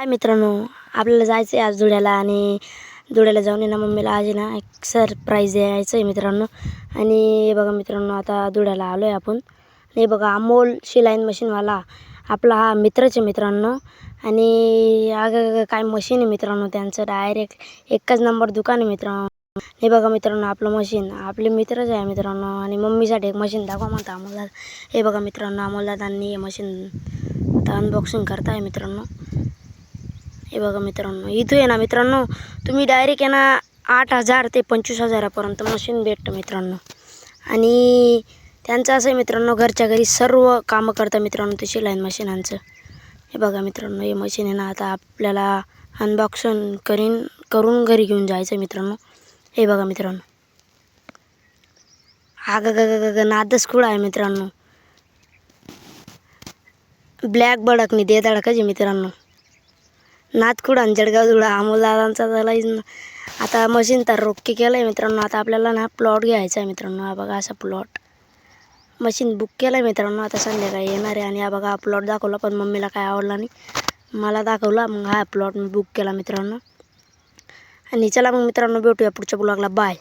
हाय मित्रांनो, आपल्याला जायचं आहे आज धुळ्याला आणि धुळ्याला जाऊन ना मम्मीला आज ना एक सरप्राईज द्यायचं आहे मित्रांनो. आणि हे बघा मित्रांनो, आता धुळ्याला आलो आहे आपण. हे बघा अमोल शिलाईन मशीनवाला आपला हा मित्रच आहे मित्रांनो. आणि अगं काय मशीन आहे मित्रांनो, त्यांचं डायरेक्ट एकच नंबर दुकान आहे मित्रांनो. हे बघा मित्रांनो, आपलं मशीन आपले मित्रच आहे मित्रांनो. आणि मम्मीसाठी एक मशीन दाखवा म्हणता अमोलदादा. हे बघा मित्रांनो, अमोलदादांनी हे मशीन आता अनबॉक्सिंग करताय मित्रांनो. हे बघा मित्रांनो, इथं आहे ना मित्रांनो, तुम्ही डायरेक्ट आहे ना 8,000 ते 25,000पर्यंत मशीन भेटतं मित्रांनो. आणि त्यांचं असं आहे मित्रांनो, घरच्या घरी सर्व कामं करता मित्रांनो ते शिलाई मशीनांचं. हे बघा मित्रांनो, हे मशीन आहे ना आता आपल्याला अनबॉक्सिंग करून घरी घेऊन जायचं आहे मित्रांनो. हे बघा मित्रांनो, नादच खूळ आहे मित्रांनो. ब्लॅक बडकनी दे धडकाची मित्रांनो. नादखुडा आणि जळगाव धुळा अमोलदादांचा झाला. आता मशीन तर रोक्की केलं आहे मित्रांनो. आता आपल्याला ना प्लॉट घ्यायचा आहे मित्रांनो. हा बघा असा प्लॉट मशीन बुक केलं आहे मित्रांनो. आता संध्याकाळी येणार आहे. आणि हा बघा प्लॉट दाखवला, पण मम्मीला काय आवडला नाही, मला दाखवला. मग हा प्लॉट मी बुक केला मित्रांनो. आणि चला मग मित्रांनो, भेटूया पुढच्या ब्लॉगला. बाय.